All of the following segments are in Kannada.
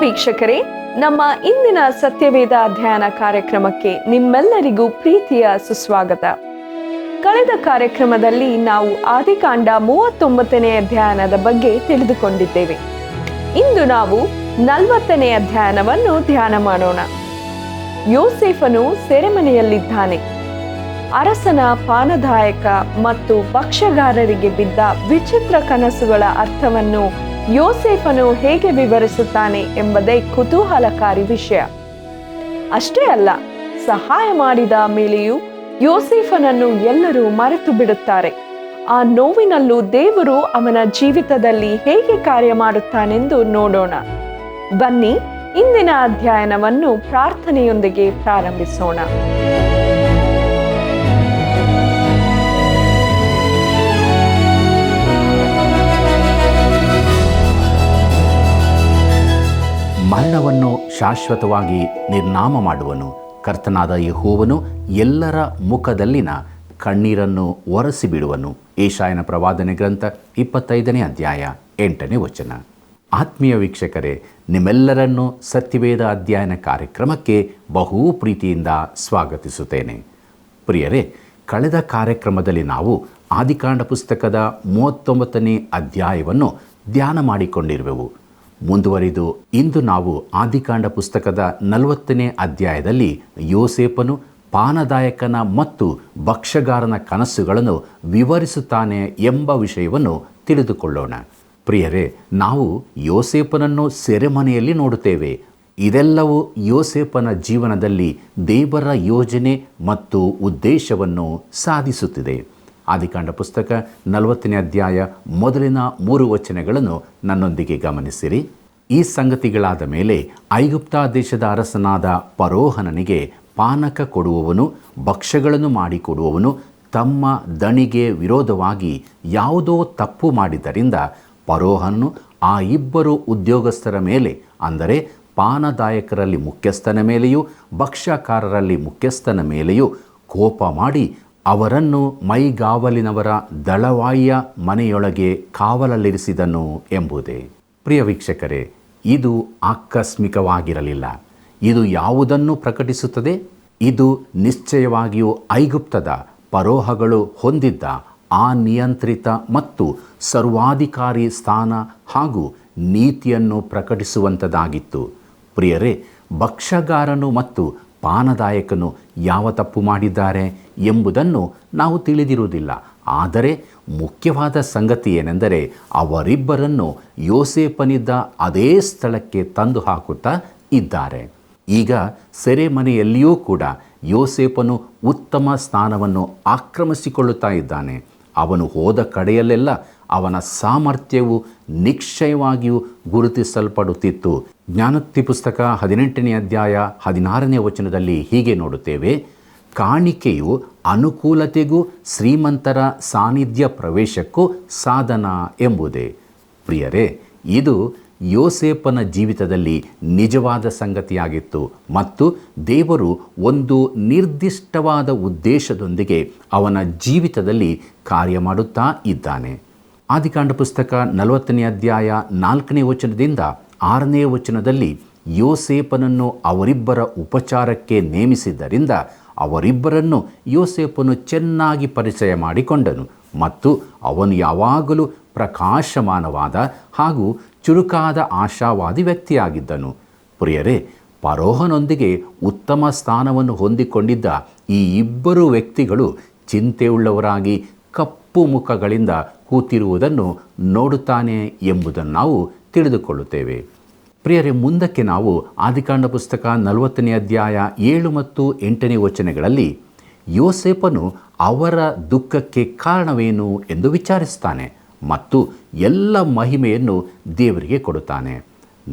ವೀಕ್ಷಕರೇ, ನಮ್ಮ ಇಂದಿನ ಸತ್ಯವೇದ ಅಧ್ಯಯನ ಕಾರ್ಯಕ್ರಮಕ್ಕೆ ನಿಮ್ಮೆಲ್ಲರಿಗೂ ಪ್ರೀತಿಯ ಸುಸ್ವಾಗತ. ಕಳೆದ ಕಾರ್ಯಕ್ರಮದಲ್ಲಿ ನಾವು ಆದಿಕಾಂಡ 39ನೇ ಅಧ್ಯಯನದ ಬಗ್ಗೆ ತಿಳಿದುಕೊಂಡಿದ್ದೇವೆ. ಇಂದು ನಾವು 40ನೇ ಅಧ್ಯಯನವನ್ನು ಧ್ಯಾನ ಮಾಡೋಣ. ಯೋಸೇಫನು ಸೆರೆಮನೆಯಲ್ಲಿದ್ದಾನೆ. ಅರಸನ ಪಾನದಾಯಕ ಮತ್ತು ಭಕ್ಷ್ಯಗಾರರಿಗೆ ಬಿದ್ದ ವಿಚಿತ್ರ ಕನಸುಗಳ ಅರ್ಥವನ್ನು ಯೋಸೇಫನು ಹೇಗೆ ವಿವರಿಸುತ್ತಾನೆ ಎಂಬುದೇ ಕುತೂಹಲಕಾರಿ ವಿಷಯ. ಅಷ್ಟೇ ಅಲ್ಲ, ಸಹಾಯ ಮಾಡಿದ ಮೇಲೆಯೂ ಯೋಸೇಫನನ್ನು ಎಲ್ಲರೂ ಮರೆತು ಬಿಡುತ್ತಾರೆ. ಆ ನೋವಿನಲ್ಲೂ ದೇವರು ಅವನ ಜೀವಿತದಲ್ಲಿ ಹೇಗೆ ಕಾರ್ಯ ಮಾಡುತ್ತಾನೆಂದು ನೋಡೋಣ. ಬನ್ನಿ, ಇಂದಿನ ಅಧ್ಯಯನವನ್ನು ಪ್ರಾರ್ಥನೆಯೊಂದಿಗೆ ಪ್ರಾರಂಭಿಸೋಣ. ಮರಣವನ್ನು ಶಾಶ್ವತವಾಗಿ ನಿರ್ನಾಮ ಮಾಡುವನು. ಕರ್ತನಾದ ಯೆಹೋವನು ಎಲ್ಲರ ಮುಖದಲ್ಲಿನ ಕಣ್ಣೀರನ್ನು ಒರೆಸಿಬಿಡುವನು. ಏಷಾಯನ ಪ್ರವಾದನೆ ಗ್ರಂಥ 25ನೇ ಅಧ್ಯಾಯ 8ನೇ ವಚನ. ಆತ್ಮೀಯ ವೀಕ್ಷಕರೇ, ನಿಮ್ಮೆಲ್ಲರನ್ನು ಸತ್ಯವೇದ ಅಧ್ಯಯನ ಕಾರ್ಯಕ್ರಮಕ್ಕೆ ಬಹು ಪ್ರೀತಿಯಿಂದ ಸ್ವಾಗತಿಸುತ್ತೇನೆ. ಪ್ರಿಯರೇ, ಕಳೆದ ಕಾರ್ಯಕ್ರಮದಲ್ಲಿ ನಾವು ಆದಿಕಾಂಡ ಪುಸ್ತಕದ 39ನೇ ಅಧ್ಯಾಯವನ್ನು ಧ್ಯಾನ ಮಾಡಿಕೊಂಡಿರುವೆವು. ಮುಂದುವರಿದು ಇಂದು ನಾವು ಆದಿಕಾಂಡ ಪುಸ್ತಕದ 40ನೇ ಅಧ್ಯಾಯದಲ್ಲಿ ಯೋಸೇಫನು ಪಾನದಾಯಕನ ಮತ್ತು ಭಕ್ಷ್ಯಗಾರನ ಕನಸುಗಳನ್ನು ವಿವರಿಸುತ್ತಾನೆ ಎಂಬ ವಿಷಯವನ್ನು ತಿಳಿದುಕೊಳ್ಳೋಣ. ಪ್ರಿಯರೇ, ನಾವು ಯೋಸೇಫನನ್ನು ಸೆರೆಮನೆಯಲ್ಲಿ ನೋಡುತ್ತೇವೆ. ಇದೆಲ್ಲವೂ ಯೋಸೇಫನ ಜೀವನದಲ್ಲಿ ದೇವರ ಯೋಜನೆ ಮತ್ತು ಉದ್ದೇಶವನ್ನು ಸಾಧಿಸುತ್ತಿದೆ. ಆದಿಕಾಂಡ ಪುಸ್ತಕ 40ನೇ ಅಧ್ಯಾಯ ಮೊದಲಿನ 3 ವಚನಗಳನ್ನು ನನ್ನೊಂದಿಗೆ ಗಮನಿಸಿರಿ. ಈ ಸಂಗತಿಗಳಾದ ಮೇಲೆ ಐಗುಪ್ತ ದೇಶದ ಅರಸನಾದ ಫರೋಹನನಿಗೆ ಪಾನಕ ಕೊಡುವವನು, ಭಕ್ಷ್ಯಗಳನ್ನು ಮಾಡಿಕೊಡುವವನು ತಮ್ಮ ದಣಿಗೆ ವಿರೋಧವಾಗಿ ಯಾವುದೋ ತಪ್ಪು ಮಾಡಿದ್ದರಿಂದ ಫರೋಹನು ಆ ಇಬ್ಬರು ಉದ್ಯೋಗಸ್ಥರ ಮೇಲೆ, ಅಂದರೆ ಪಾನದಾಯಕರಲ್ಲಿ ಮುಖ್ಯಸ್ಥನ ಮೇಲೆಯೂ ಭಕ್ಷ್ಯಕಾರರಲ್ಲಿ ಮುಖ್ಯಸ್ಥನ ಮೇಲೆಯೂ ಕೋಪ ಮಾಡಿ ಅವರನ್ನು ಮೈಗಾವಲಿನವರ ದಳವಾಯಿಯ ಮನೆಯೊಳಗೆ ಕಾವಲಲ್ಲಿರಿಸಿದನು ಎಂಬುದೇ. ಪ್ರಿಯ ವೀಕ್ಷಕರೇ, ಇದು ಆಕಸ್ಮಿಕವಾಗಿರಲಿಲ್ಲ. ಇದು ಯಾವುದನ್ನು ಪ್ರಕಟಿಸುತ್ತದೆ? ಇದು ನಿಶ್ಚಯವಾಗಿಯೂ ಐಗುಪ್ತದ ಫರೋಹಗಳು ಹೊಂದಿದ್ದ ಅನಿಯಂತ್ರಿತ ಮತ್ತು ಸರ್ವಾಧಿಕಾರಿ ಸ್ಥಾನ ಹಾಗೂ ನೀತಿಯನ್ನು ಪ್ರಕಟಿಸುವಂಥದ್ದಾಗಿತ್ತು. ಪ್ರಿಯರೇ, ಭಕ್ಷ್ಯಗಾರನು ಮತ್ತು ಪಾನದಾಯಕನು ಯಾವ ತಪ್ಪು ಮಾಡಿದ್ದಾರೆ ಎಂಬುದನ್ನು ನಾವು ತಿಳಿದಿರುವುದಿಲ್ಲ. ಆದರೆ ಮುಖ್ಯವಾದ ಸಂಗತಿ ಏನೆಂದರೆ, ಅವರಿಬ್ಬರನ್ನು ಯೋಸೇಫನಿದ್ದ ಅದೇ ಸ್ಥಳಕ್ಕೆ ತಂದು ಹಾಕುತ್ತಾ ಇದ್ದಾರೆ. ಈಗ ಸೆರೆಮನೆಯಲ್ಲಿಯೂ ಕೂಡ ಯೋಸೇಫನು ಉತ್ತಮ ಸ್ಥಾನವನ್ನು ಆಕ್ರಮಿಸಿಕೊಳ್ಳುತ್ತಾ ಇದ್ದಾನೆ. ಅವನು ಹೋದ ಕಡೆಯಲ್ಲೆಲ್ಲ ಅವನ ಸಾಮರ್ಥ್ಯವು ನಿಶ್ಚಯವಾಗಿಯೂ ಗುರುತಿಸಲ್ಪಡುತ್ತಿತ್ತು. ಜ್ಞಾನೋಕ್ತಿ ಪುಸ್ತಕ 18ನೇ ಅಧ್ಯಾಯ 16ನೇ ವಚನದಲ್ಲಿ ಹೀಗೆ ನೋಡುತ್ತೇವೆ: ಕಾಣಿಕೆಯು ಅನುಕೂಲತೆಗೂ ಶ್ರೀಮಂತರ ಸಾನ್ನಿಧ್ಯ ಪ್ರವೇಶಕ್ಕೂ ಸಾಧನ ಎಂಬುದೇ. ಪ್ರಿಯರೇ, ಇದು ಯೋಸೇಫನ ಜೀವಿತದಲ್ಲಿ ನಿಜವಾದ ಸಂಗತಿಯಾಗಿತ್ತು ಮತ್ತು ದೇವರು ಒಂದು ನಿರ್ದಿಷ್ಟವಾದ ಉದ್ದೇಶದೊಂದಿಗೆ ಅವನ ಜೀವಿತದಲ್ಲಿ ಕಾರ್ಯ ಮಾಡುತ್ತಾ ಇದ್ದಾನೆ. ಆದಿಕಾಂಡ ಪುಸ್ತಕ 40ನೇ ಅಧ್ಯಾಯ 4ನೇ ವಚನದಿಂದ 6ನೇ ವಚನದಲ್ಲಿ ಯೋಸೇಫನನ್ನು ಅವರಿಬ್ಬರ ಉಪಚಾರಕ್ಕೆ ನೇಮಿಸಿದ್ದರಿಂದ ಅವರಿಬ್ಬರನ್ನು ಯೋಸೇಫನು ಚೆನ್ನಾಗಿ ಪರಿಚಯ ಮಾಡಿಕೊಂಡನು ಮತ್ತು ಅವನು ಯಾವಾಗಲೂ ಪ್ರಕಾಶಮಾನವಾದ ಹಾಗೂ ಚುರುಕಾದ ಆಶಾವಾದಿ ವ್ಯಕ್ತಿಯಾಗಿದ್ದನು. ಪ್ರಿಯರೇ, ಫರೋಹನೊಂದಿಗೆ ಉತ್ತಮ ಸ್ಥಾನವನ್ನು ಹೊಂದಿಕೊಂಡಿದ್ದ ಈ ಇಬ್ಬರು ವ್ಯಕ್ತಿಗಳು ಚಿಂತೆಯುಳ್ಳವರಾಗಿ ಕಪ್ಪು ಮುಖಗಳಿಂದ ಕೂತಿರುವುದನ್ನು ನೋಡುತ್ತಾನೆ ಎಂಬುದನ್ನು ನಾವು ತಿಳಿದುಕೊಳ್ಳುತ್ತೇವೆ. ಪ್ರಿಯರೇ, ಮುಂದಕ್ಕೆ ನಾವು ಆದಿಕಾಂಡ ಪುಸ್ತಕ 40ನೇ ಅಧ್ಯಾಯ 7 ಮತ್ತು 8ನೇ ವಚನಗಳಲ್ಲಿ ಯೋಸೇಫನು ಅವರ ದುಃಖಕ್ಕೆ ಕಾರಣವೇನು ಎಂದು ವಿಚಾರಿಸ್ತಾನೆ ಮತ್ತು ಎಲ್ಲ ಮಹಿಮೆಯನ್ನು ದೇವರಿಗೆ ಕೊಡುತ್ತಾನೆ.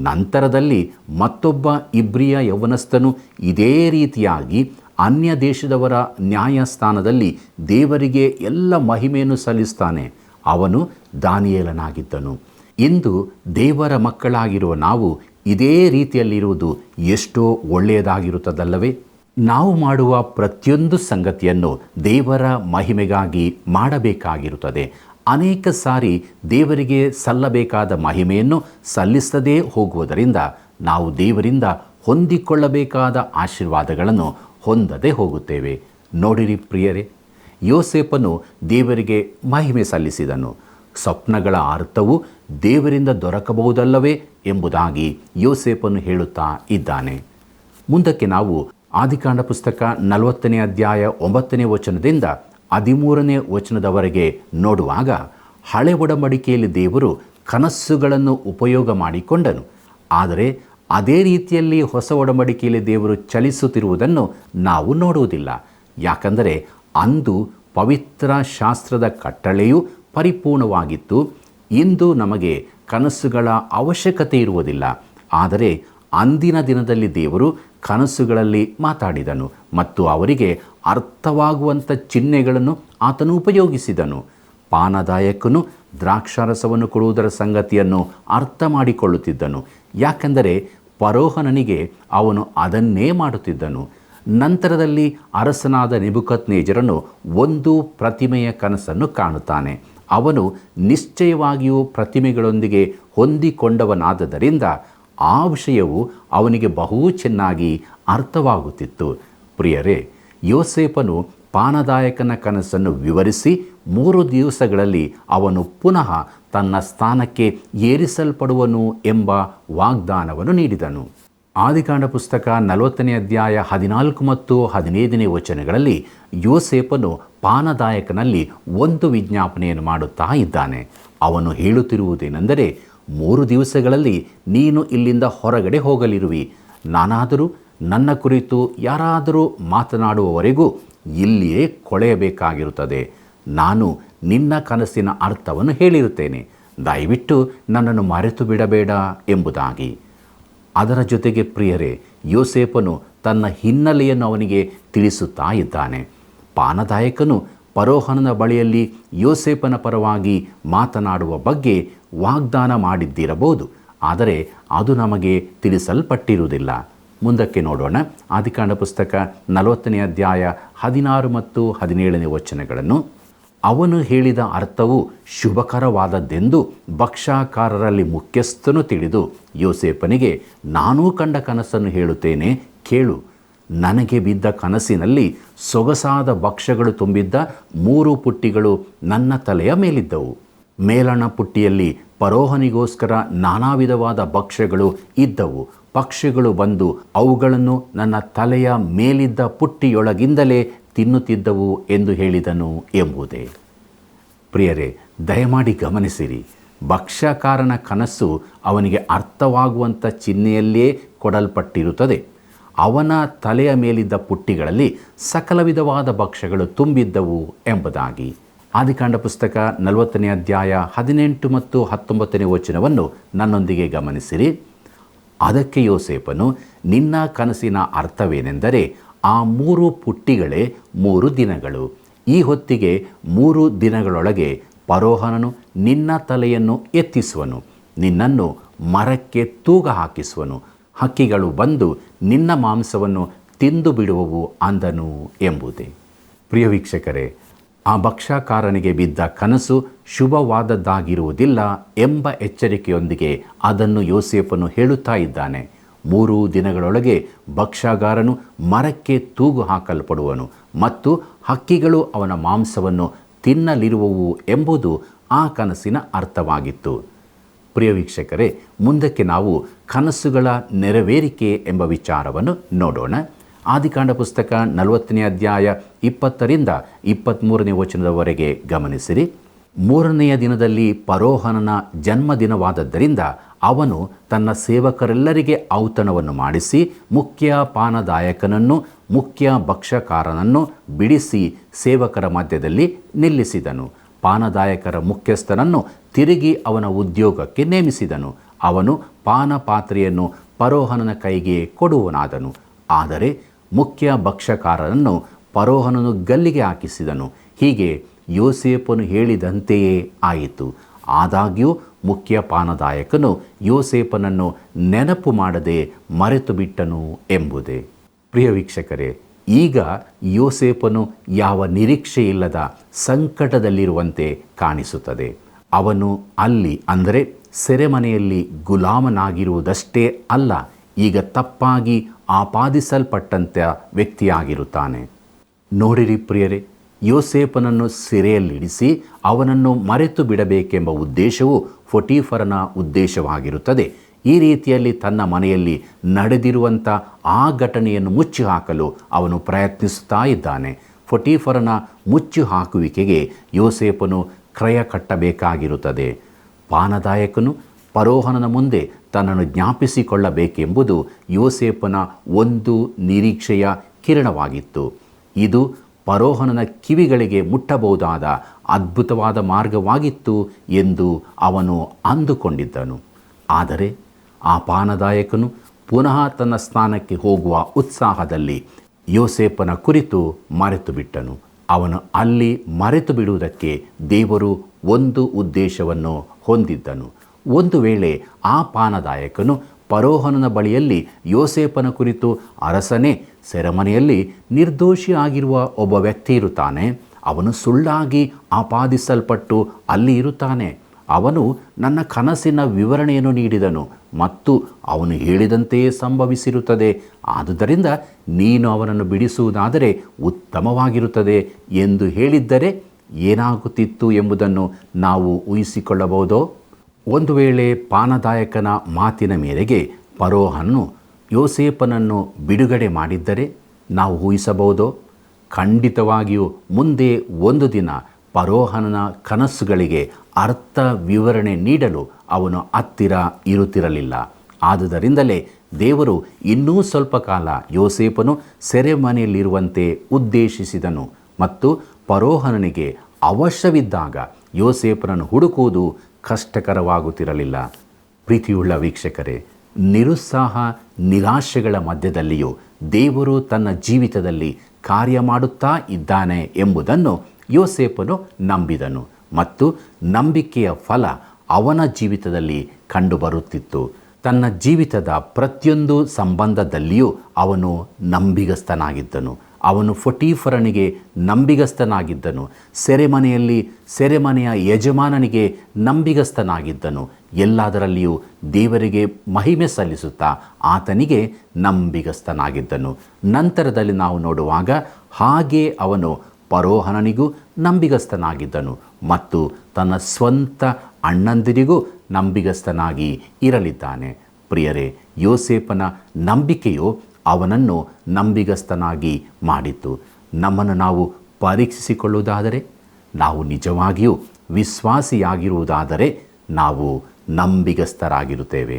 ನಂತರದಲ್ಲಿ ಮತ್ತೊಬ್ಬ ಇಬ್ರಿಯ ಯೌವನಸ್ಥನು ಇದೇ ರೀತಿಯಾಗಿ ಅನ್ಯ ದೇಶದವರ ನ್ಯಾಯಸ್ಥಾನದಲ್ಲಿ ದೇವರಿಗೆ ಎಲ್ಲ ಮಹಿಮೆಯನ್ನು ಸಲ್ಲಿಸ್ತಾನೆ. ಅವನು ದಾನಿಯೇಲನಾಗಿದ್ದನು. ಇಂದು ದೇವರ ಮಕ್ಕಳಾಗಿರುವ ನಾವು ಇದೇ ರೀತಿಯಲ್ಲಿರುವುದು ಎಷ್ಟೋ ಒಳ್ಳೆಯದಾಗಿರುತ್ತದಲ್ಲವೇ? ನಾವು ಮಾಡುವ ಪ್ರತಿಯೊಂದು ಸಂಗತಿಯನ್ನು ದೇವರ ಮಹಿಮೆಗಾಗಿ ಮಾಡಬೇಕಾಗಿರುತ್ತದೆ. ಅನೇಕ ಸಾರಿ ದೇವರಿಗೆ ಸಲ್ಲಬೇಕಾದ ಮಹಿಮೆಯನ್ನು ಸಲ್ಲಿಸದೇ ಹೋಗುವುದರಿಂದ ನಾವು ದೇವರಿಂದ ಹೊಂದಿಕೊಳ್ಳಬೇಕಾದ ಆಶೀರ್ವಾದಗಳನ್ನು ಹೊಂದದೆ ಹೋಗುತ್ತೇವೆ. ನೋಡಿರಿ ಪ್ರಿಯರೇ, ಯೋಸೇಫನು ದೇವರಿಗೆ ಮಹಿಮೆ ಸಲ್ಲಿಸಿದನು. ಸ್ವಪ್ನಗಳ ಅರ್ಥವು ದೇವರಿಂದ ದೊರಕಬಹುದಲ್ಲವೇ ಎಂಬುದಾಗಿ ಯೋಸೇಫನು ಹೇಳುತ್ತಾ ಇದ್ದಾನೆ. ಮುಂದಕ್ಕೆ ನಾವು ಆದಿಕಾಂಡ ಪುಸ್ತಕ 40ನೇ ಅಧ್ಯಾಯ 9ನೇ ವಚನದಿಂದ 13ನೇ ವಚನದವರೆಗೆ ನೋಡುವಾಗ, ಹಳೆ ಒಡಂಬಡಿಕೆಯಲ್ಲಿ ದೇವರು ಕನಸುಗಳನ್ನು ಉಪಯೋಗ ಮಾಡಿಕೊಂಡನು. ಆದರೆ ಅದೇ ರೀತಿಯಲ್ಲಿ ಹೊಸ ಒಡಂಬಡಿಕೆಯಲ್ಲಿ ದೇವರು ಚಲಿಸುತ್ತಿರುವುದನ್ನು ನಾವು ನೋಡುವುದಿಲ್ಲ. ಯಾಕಂದರೆ ಅಂದು ಪವಿತ್ರ ಶಾಸ್ತ್ರದ ಕಟ್ಟಳೆಯು ಪರಿಪೂರ್ಣವಾಗಿತ್ತು. ಇಂದು ನಮಗೆ ಕನಸುಗಳ ಅವಶ್ಯಕತೆ ಇರುವುದಿಲ್ಲ. ಆದರೆ ಅಂದಿನ ದಿನದಲ್ಲಿ ದೇವರು ಕನಸುಗಳಲ್ಲಿ ಮಾತಾಡಿದನು ಮತ್ತು ಅವರಿಗೆ ಅರ್ಥವಾಗುವಂಥ ಚಿಹ್ನೆಗಳನ್ನು ಆತನು ಉಪಯೋಗಿಸಿದನು. ಪಾನದಾಯಕನು ದ್ರಾಕ್ಷಾರಸವನ್ನು ಕೊಡುವುದರ ಸಂಗತಿಯನ್ನು ಅರ್ಥ ಮಾಡಿಕೊಳ್ಳುತ್ತಿದ್ದನು. ಯಾಕೆಂದರೆ ಫರೋಹನನಿಗೆ ಅವನು ಅದನ್ನೇ ಮಾಡುತ್ತಿದ್ದನು. ನಂತರದಲ್ಲಿ ಅರಸನಾದ ನೆಬೂಕದ್ನೆಚ್ಚರನು ಒಂದು ಪ್ರತಿಮೆಯ ಕನಸನ್ನು ಕಾಣುತ್ತಾನೆ. ಅವನು ನಿಶ್ಚಯವಾಗಿಯೂ ಪ್ರತಿಮೆಗಳೊಂದಿಗೆ ಹೊಂದಿಕೊಂಡವನಾದ್ದರಿಂದ ಆ ವಿಷಯವು ಅವನಿಗೆ ಬಹು ಚೆನ್ನಾಗಿ ಅರ್ಥವಾಗುತ್ತಿತ್ತು. ಪ್ರಿಯರೇ, ಯೋಸೇಫನು ಪಾನದಾಯಕನ ಕನಸನ್ನು ವಿವರಿಸಿ 3 ದಿವಸಗಳಲ್ಲಿ ಅವನು ಪುನಃ ತನ್ನ ಸ್ಥಾನಕ್ಕೆ ಏರಿಸಲ್ಪಡುವನು ಎಂಬ ವಾಗ್ದಾನವನ್ನು ನೀಡಿದನು. ಆದಿಕಾಂಡ ಪುಸ್ತಕ 40ನೇ ಅಧ್ಯಾಯ 14 ಮತ್ತು 15ನೇ ವಚನಗಳಲ್ಲಿ ಯೋಸೇಫನು ಪಾನದಾಯಕನಲ್ಲಿ ಒಂದು ವಿಜ್ಞಾಪನೆಯನ್ನು ಮಾಡುತ್ತಾ ಇದ್ದಾನೆ. ಅವನು ಹೇಳುತ್ತಿರುವುದೇನೆಂದರೆ, 3 ದಿವಸಗಳಲ್ಲಿ ನೀನು ಇಲ್ಲಿಂದ ಹೊರಗಡೆ ಹೋಗಲಿರುವಿ. ನಾನಾದರೂ ನನ್ನ ಕುರಿತು ಯಾರಾದರೂ ಮಾತನಾಡುವವರೆಗೂ ಇಲ್ಲಿಯೇ ಕೊಳೆಯಬೇಕಾಗಿರುತ್ತದೆ. ನಾನು ನಿನ್ನ ಕನಸಿನ ಅರ್ಥವನ್ನು ಹೇಳಿರುತ್ತೇನೆ. ದಯವಿಟ್ಟು ನನ್ನನ್ನು ಮರೆತು ಬಿಡಬೇಡ ಎಂಬುದಾಗಿ. ಅದರ ಜೊತೆಗೆ ಪ್ರಿಯರೇ, ಯೋಸೇಫನು ತನ್ನ ಹಿನ್ನೆಲೆಯನ್ನು ಅವನಿಗೆ ತಿಳಿಸುತ್ತಾ ಇದ್ದಾನೆ. ಪಾನದಾಯಕನು ಫರೋಹನನ ಬಳಿಯಲ್ಲಿ ಯೋಸೇಫನ ಪರವಾಗಿ ಮಾತನಾಡುವ ಬಗ್ಗೆ ವಾಗ್ದಾನ ಮಾಡಿದ್ದಿರಬಹುದು. ಆದರೆ ಅದು ನಮಗೆ ತಿಳಿಸಲ್ಪಟ್ಟಿರುವುದಿಲ್ಲ. ಮುಂದಕ್ಕೆ ನೋಡೋಣ. ಆದಿಕಾಂಡ ಪುಸ್ತಕ 40ನೇ ಅಧ್ಯಾಯ 16 ಮತ್ತು 17ನೇ ವಚನಗಳನ್ನು. ಅವನು ಹೇಳಿದ ಅರ್ಥವು ಶುಭಕರವಾದದ್ದೆಂದು ಭಕ್ಷ್ಯಕಾರರಲ್ಲಿ ಮುಖ್ಯಸ್ಥನು ತಿಳಿದು ಯೋಸೇಫನಿಗೆ, ನಾನೂ ಕಂಡ ಕನಸನ್ನು ಹೇಳುತ್ತೇನೆ, ಕೇಳು. ನನಗೆ ಬಿದ್ದ ಕನಸಿನಲ್ಲಿ ಸೊಗಸಾದ ಭಕ್ಷ್ಯಗಳು ತುಂಬಿದ್ದ 3 ಪುಟ್ಟಿಗಳು ನನ್ನ ತಲೆಯ ಮೇಲಿದ್ದವು. ಮೇಲಣ ಪುಟ್ಟಿಯಲ್ಲಿ ಫರೋಹನಿಗೋಸ್ಕರ ನಾನಾ ವಿಧವಾದ ಭಕ್ಷ್ಯಗಳು ಇದ್ದವು. ಪಕ್ಷಿಗಳು ಬಂದು ಅವುಗಳನ್ನು ನನ್ನ ತಲೆಯ ಮೇಲಿದ್ದ ಪುಟ್ಟಿಯೊಳಗಿಂದಲೇ ತಿನ್ನುತ್ತಿದ್ದವು ಎಂದು ಹೇಳಿದನು ಎಂಬುದೇ. ಪ್ರಿಯರೇ, ದಯಮಾಡಿ ಗಮನಿಸಿರಿ. ಭಕ್ಷ್ಯಕಾರನ ಕನಸು ಅವನಿಗೆ ಅರ್ಥವಾಗುವಂಥ ಚಿಹ್ನೆಯಲ್ಲೇ ಕೊಡಲ್ಪಟ್ಟಿರುತ್ತದೆ. ಅವನ ತಲೆಯ ಮೇಲಿದ್ದ ಪುಟ್ಟಿಗಳಲ್ಲಿ ಸಕಲ ವಿಧವಾದ ಭಕ್ಷ್ಯಗಳು ತುಂಬಿದ್ದವು ಎಂಬುದಾಗಿ. ಆದಿಕಾಂಡ ಪುಸ್ತಕ 40ನೇ ಅಧ್ಯಾಯ 18 ಮತ್ತು 19ನೇ ವಚನವನ್ನು ನನ್ನೊಂದಿಗೆ ಗಮನಿಸಿರಿ. ಅದಕ್ಕೆ ಯೋಸೇಫನು, ನಿನ್ನ ಕನಸಿನ ಅರ್ಥವೇನೆಂದರೆ, ಆ 3 ಪುಟ್ಟಿಗಳೇ 3 ದಿನಗಳು. ಈ ಹೊತ್ತಿಗೆ 3 ದಿನಗಳೊಳಗೆ ಫರೋಹನನು ನಿನ್ನ ತಲೆಯನ್ನು ಎತ್ತಿಸುವನು, ನಿನ್ನನ್ನು ಮರಕ್ಕೆ ತೂಗ ಹಾಕಿಸುವನು, ಹಕ್ಕಿಗಳು ಬಂದು ನಿನ್ನ ಮಾಂಸವನ್ನು ತಿಂದು ಬಿಡುವವು ಅಂದನು ಎಂಬುದೇ. ಪ್ರಿಯ ವೀಕ್ಷಕರೇ, ಆ ಭಕ್ಷ್ಯಕಾರನಿಗೆ ಬಿದ್ದ ಕನಸು ಶುಭವಾದದ್ದಾಗಿರುವುದಿಲ್ಲ ಎಂಬ ಎಚ್ಚರಿಕೆಯೊಂದಿಗೆ ಅದನ್ನು ಯೋಸೇಫನು ಹೇಳುತ್ತಾ ಇದ್ದಾನೆ. 3 ದಿನಗಳೊಳಗೆ ಭಕ್ಷ್ಯಗಾರನು ಮರಕ್ಕೆ ತೂಗು ಹಾಕಲ್ಪಡುವನು ಮತ್ತು ಹಕ್ಕಿಗಳು ಅವನ ಮಾಂಸವನ್ನು ತಿನ್ನಲಿರುವವು ಎಂಬುದು ಆ ಕನಸಿನ ಅರ್ಥವಾಗಿತ್ತು. ಪ್ರಿಯ ವೀಕ್ಷಕರೇ, ಮುಂದಕ್ಕೆ ನಾವು ಕನಸುಗಳ ನೆರವೇರಿಕೆ ಎಂಬ ವಿಚಾರವನ್ನು ನೋಡೋಣ. ಆದಿಕಾಂಡ ಪುಸ್ತಕ 40ನೇ ಅಧ್ಯಾಯ 20ರಿಂದ 23ನೇ ವಚನದವರೆಗೆ ಗಮನಿಸಿರಿ. 3ನೆಯ ದಿನದಲ್ಲಿ ಫರೋಹನನ ಜನ್ಮದಿನವಾದದ್ದರಿಂದ ಅವನು ತನ್ನ ಸೇವಕರೆಲ್ಲರಿಗೆ ಔತಣವನ್ನು ಮಾಡಿಸಿ ಮುಖ್ಯ ಪಾನದಾಯಕನನ್ನು ಮುಖ್ಯ ಭಕ್ಷ್ಯಕಾರನನ್ನು ಬಿಡಿಸಿ ಸೇವಕರ ಮಧ್ಯದಲ್ಲಿ ನಿಲ್ಲಿಸಿದನು. ಪಾನದಾಯಕರ ಮುಖ್ಯಸ್ಥನನ್ನು ತಿರುಗಿ ಅವನ ಉದ್ಯೋಗಕ್ಕೆ ನೇಮಿಸಿದನು. ಅವನು ಪಾನಪಾತ್ರೆಯನ್ನು ಫರೋಹನನ ಕೈಗೆ ಕೊಡುವನಾದನು. ಆದರೆ ಮುಖ್ಯ ಭಕ್ಷ್ಯಕಾರನನ್ನು ಫರೋಹನನು ಗಲ್ಲಿಗೆ ಹಾಕಿಸಿದನು. ಹೀಗೆ ಯೋಸೇಫನು ಹೇಳಿದಂತೆಯೇ ಆಯಿತು. ಆದಾಗ್ಯೂ ಮುಖ್ಯ ಪಾನದಾಯಕನು ಯೋಸೇಫನನ್ನು ನೆನಪು ಮಾಡದೆ ಮರೆತು ಬಿಟ್ಟನು ಎಂಬುದೇ. ಪ್ರಿಯ ವೀಕ್ಷಕರೇ, ಈಗ ಯೋಸೇಫನು ಯಾವ ನಿರೀಕ್ಷೆಯಿಲ್ಲದ ಸಂಕಟದಲ್ಲಿರುವಂತೆ ಕಾಣಿಸುತ್ತದೆ. ಅವನು ಅಲ್ಲಿ ಅಂದರೆ ಸೆರೆಮನೆಯಲ್ಲಿ ಗುಲಾಮನಾಗಿರುವುದಷ್ಟೇ ಅಲ್ಲ, ಈಗ ತಪ್ಪಾಗಿ ಆಪಾದಿಸಲ್ಪಟ್ಟಂಥ ವ್ಯಕ್ತಿಯಾಗಿರುತ್ತಾನೆ. ನೋಡಿರಿ ಪ್ರಿಯರೇ, ಯೋಸೇಫನನ್ನು ಸೆರೆಯಲ್ಲಿಡಿಸಿ ಅವನನ್ನು ಮರೆತು ಬಿಡಬೇಕೆಂಬ ಉದ್ದೇಶವು ಪೊಟೀಫರನ ಉದ್ದೇಶವಾಗಿರುತ್ತದೆ. ಈ ರೀತಿಯಲ್ಲಿ ತನ್ನ ಮನೆಯಲ್ಲಿ ನಡೆದಿರುವಂಥ ಆ ಘಟನೆಯನ್ನು ಮುಚ್ಚಿ ಹಾಕಲು ಅವನು ಪ್ರಯತ್ನಿಸುತ್ತಾ ಇದ್ದಾನೆ. ಪೊಟೀಫರನ ಮುಚ್ಚಿ ಹಾಕುವಿಕೆಗೆ ಯೋಸೇಫನು ಕ್ರಯ ಕಟ್ಟಬೇಕಾಗಿರುತ್ತದೆ. ಪಾನದಾಯಕನು ಫರೋಹನನ ಮುಂದೆ ತನ್ನನ್ನು ಜ್ಞಾಪಿಸಿಕೊಳ್ಳಬೇಕೆಂಬುದು ಯೋಸೇಫನ ಒಂದು ನಿರೀಕ್ಷೆಯ ಕಿರಣವಾಗಿತ್ತು. ಇದು ಫರೋಹನನ ಕಿವಿಗಳಿಗೆ ಮುಟ್ಟಬಹುದಾದ ಅದ್ಭುತವಾದ ಮಾರ್ಗವಾಗಿತ್ತು ಎಂದು ಅವನು ಅಂದುಕೊಂಡಿದ್ದನು. ಆದರೆ ಆ ಪಾನದಾಯಕನು ಪುನಃ ತನ್ನ ಸ್ಥಾನಕ್ಕೆ ಹೋಗುವ ಉತ್ಸಾಹದಲ್ಲಿ ಯೋಸೇಫನ ಕುರಿತು ಮರೆತು ಬಿಟ್ಟನು. ಅವನು ಅಲ್ಲಿ ಮರೆತು ಬಿಡುವುದಕ್ಕೆ ದೇವರು ಒಂದು ಉದ್ದೇಶವನ್ನು ಹೊಂದಿದ್ದನು. ಒಂದು ವೇಳೆ ಆ ಪಾನದಾಯಕನು ಫರೋಹನನ ಬಳಿಯಲ್ಲಿ ಯೋಸೇಫನ ಕುರಿತು, ಅರಸನೇ, ಸೆರೆಮನೆಯಲ್ಲಿ ನಿರ್ದೋಷಿಯಾಗಿರುವ ಒಬ್ಬ ವ್ಯಕ್ತಿ ಇರುತ್ತಾನೆ, ಅವನು ಸುಳ್ಳಾಗಿ ಆಪಾದಿಸಲ್ಪಟ್ಟು ಅಲ್ಲಿ ಇರುತ್ತಾನೆ, ಅವನು ನನ್ನ ಕನಸಿನ ವಿವರಣೆಯನ್ನು ನೀಡಿದನು ಮತ್ತು ಅವನು ಹೇಳಿದಂತೆಯೇ ಸಂಭವಿಸಿರುತ್ತದೆ, ಆದುದರಿಂದ ನೀನು ಅವನನ್ನು ಬಿಡಿಸುವುದಾದರೆ ಉತ್ತಮವಾಗಿರುತ್ತದೆ ಎಂದು ಹೇಳಿದ್ದರೆ ಏನಾಗುತ್ತಿತ್ತು ಎಂಬುದನ್ನು ನಾವು ಊಹಿಸಿಕೊಳ್ಳಬಹುದೋ? ಒಂದು ವೇಳೆ ಪಾನದಾಯಕನ ಮಾತಿನ ಮೇರೆಗೆ ಫರೋಹನು ಯೋಸೇಫನನ್ನು ಬಿಡುಗಡೆ ಮಾಡಿದ್ದರೆ ನಾವು ಊಹಿಸಬಹುದೋ? ಖಂಡಿತವಾಗಿಯೂ ಮುಂದೆ ಒಂದು ದಿನ ಫರೋಹನನ ಕನಸುಗಳಿಗೆ ಅರ್ಥ ವಿವರಣೆ ನೀಡಲು ಅವನು ಹತ್ತಿರ ಇರುತ್ತಿರಲಿಲ್ಲ. ಆದುದರಿಂದಲೇ ದೇವರು ಇನ್ನೂ ಸ್ವಲ್ಪ ಕಾಲ ಯೋಸೇಫನು ಸೆರೆಮನೆಯಲ್ಲಿರುವಂತೆ ಉದ್ದೇಶಿಸಿದನು ಮತ್ತು ಫರೋಹನನಿಗೆ ಅವಶ್ಯವಿದ್ದಾಗ ಯೋಸೇಫನನ್ನು ಹುಡುಕುವುದು ಕಷ್ಟಕರವಾಗುತ್ತಿರಲಿಲ್ಲ. ಪ್ರೀತಿಯುಳ್ಳ ವೀಕ್ಷಕರೇ, ನಿರುತ್ಸಾಹ ನಿರಾಶೆಗಳ ಮಧ್ಯದಲ್ಲಿಯೂ ದೇವರು ತನ್ನ ಜೀವಿತದಲ್ಲಿ ಕಾರ್ಯ ಮಾಡುತ್ತಾ ಇದ್ದಾನೆ ಎಂಬುದನ್ನು ಯೋಸೇಫನು ನಂಬಿದನು ಮತ್ತು ನಂಬಿಕೆಯ ಫಲ ಅವನ ಜೀವಿತದಲ್ಲಿ ಕಂಡುಬರುತ್ತಿತ್ತು. ತನ್ನ ಜೀವಿತದ ಪ್ರತಿಯೊಂದು ಸಂಬಂಧದಲ್ಲಿಯೂ ಅವನು ನಂಬಿಗಸ್ತನಾಗಿದ್ದನು. ಅವನು ಪೊಟೀಫರನಿಗೆ ನಂಬಿಗಸ್ತನಾಗಿದ್ದನು. ಸೆರೆಮನೆಯ ಯಜಮಾನನಿಗೆ ನಂಬಿಗಸ್ತನಾಗಿದ್ದನು. ಎಲ್ಲದರಲ್ಲಿಯೂ ದೇವರಿಗೆ ಮಹಿಮೆ ಸಲ್ಲಿಸುತ್ತಾ ಆತನಿಗೆ ನಂಬಿಗಸ್ತನಾಗಿದ್ದನು. ನಂತರದಲ್ಲಿ ನಾವು ನೋಡುವಾಗ ಹಾಗೆ ಅವನು ಫರೋಹನನಿಗೂ ನಂಬಿಗಸ್ತನಾಗಿದ್ದನು ಮತ್ತು ತನ್ನ ಸ್ವಂತ ಅಣ್ಣಂದಿರಿಗೂ ನಂಬಿಗಸ್ತನಾಗಿ ಇರಲಿದ್ದಾನೆ. ಪ್ರಿಯರೇ, ಯೋಸೇಫನ ನಂಬಿಕೆಯು ಅವನನ್ನು ನಂಬಿಗಸ್ತನಾಗಿ ಮಾಡಿತು. ನಮ್ಮನ್ನು ನಾವು ಪರೀಕ್ಷಿಸಿಕೊಳ್ಳುವುದಾದರೆ, ನಾವು ನಿಜವಾಗಿಯೂ ವಿಶ್ವಾಸಿಯಾಗಿರುವುದಾದರೆ ನಾವು ನಂಬಿಗಸ್ತರಾಗಿರುತ್ತೇವೆ.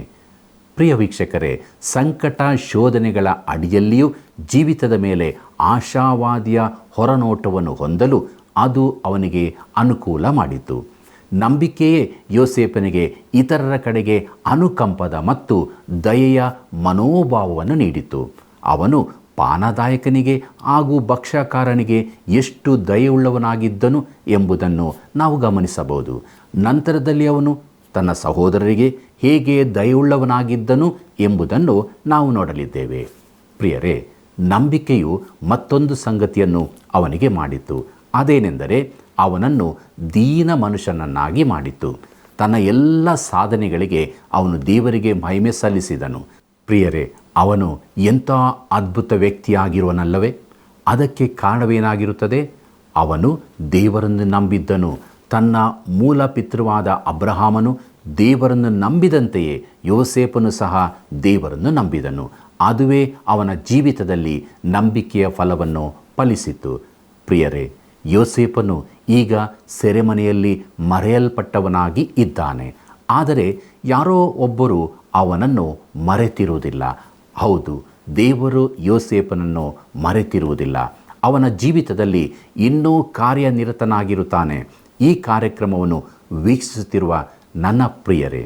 ಪ್ರಿಯ ವೀಕ್ಷಕರೇ, ಸಂಕಟ ಶೋಧನೆಗಳ ಅಡಿಯಲ್ಲಿಯೂ ಜೀವಿತದ ಮೇಲೆ ಆಶಾವಾದಿಯ ಹೊರನೋಟವನ್ನು ಹೊಂದಲು ಅದು ಅವನಿಗೆ ಅನುಕೂಲ ಮಾಡಿತು. ನಂಬಿಕೆಯೇ ಯೋಸೇಫನಿಗೆ ಇತರರ ಕಡೆಗೆ ಅನುಕಂಪದ ಮತ್ತು ದಯೆಯ ಮನೋಭಾವವನ್ನು ನೀಡಿತು. ಅವನು ಪಾನದಾಯಕನಿಗೆ ಹಾಗೂ ಭಕ್ಷ್ಯಕಾರನಿಗೆ ಎಷ್ಟು ದಯೆಯುಳ್ಳವನಾಗಿದ್ದನು ಎಂಬುದನ್ನು ನಾವು ಗಮನಿಸಬಹುದು. ನಂತರದಲ್ಲಿ ಅವನು ತನ್ನ ಸಹೋದರರಿಗೆ ಹೇಗೆ ದಯೆಯುಳ್ಳವನಾಗಿದ್ದನು ಎಂಬುದನ್ನು ನಾವು ನೋಡಲಿದ್ದೇವೆ. ಪ್ರಿಯರೇ, ನಂಬಿಕೆಯು ಮತ್ತೊಂದು ಸಂಗತಿಯನ್ನು ಅವನಿಗೆ ಮಾಡಿತು. ಅದೇನೆಂದರೆ ಅವನನ್ನು ದೀನ ಮನುಷ್ಯನನ್ನಾಗಿ ಮಾಡಿತು. ತನ್ನ ಎಲ್ಲ ಸಾಧನೆಗಳಿಗೆ ಅವನು ದೇವರಿಗೆ ಮಹಿಮೆ ಸಲ್ಲಿಸಿದನು. ಪ್ರಿಯರೇ, ಅವನು ಎಂಥ ಅದ್ಭುತ ವ್ಯಕ್ತಿಯಾಗಿರುವನಲ್ಲವೇ? ಅದಕ್ಕೆ ಕಾರಣವೇನಾಗಿರುತ್ತದೆ? ಅವನು ದೇವರನ್ನು ನಂಬಿದ್ದನು. ತನ್ನ ಮೂಲ ಪಿತೃವಾದ ಅಬ್ರಹಾಮನು ದೇವರನ್ನು ನಂಬಿದಂತೆಯೇ ಯೋಸೇಫನು ಸಹ ದೇವರನ್ನು ನಂಬಿದನು. ಅದುವೇ ಅವನ ಜೀವಿತದಲ್ಲಿ ನಂಬಿಕೆಯ ಫಲವನ್ನು ಫಲಿಸಿತು. ಪ್ರಿಯರೇ, ಯೋಸೇಫನು ಈಗ ಸೆರೆಮನೆಯಲ್ಲಿ ಮರೆಯಲ್ಪಟ್ಟವನಾಗಿ ಇದ್ದಾನೆ. ಆದರೆ ಯಾರೋ ಒಬ್ಬರು ಅವನನ್ನು ಮರೆತಿರುವುದಿಲ್ಲ. ಹೌದು, ದೇವರು ಯೋಸೇಫನನ್ನು ಮರೆತಿರುವುದಿಲ್ಲ. ಅವನ ಜೀವಿತದಲ್ಲಿ ಇನ್ನೂ ಕಾರ್ಯನಿರತನಾಗಿರುತ್ತಾನೆ. ಈ ಕಾರ್ಯಕ್ರಮವನ್ನು ವೀಕ್ಷಿಸುತ್ತಿರುವ ನನ್ನ ಪ್ರಿಯರೇ,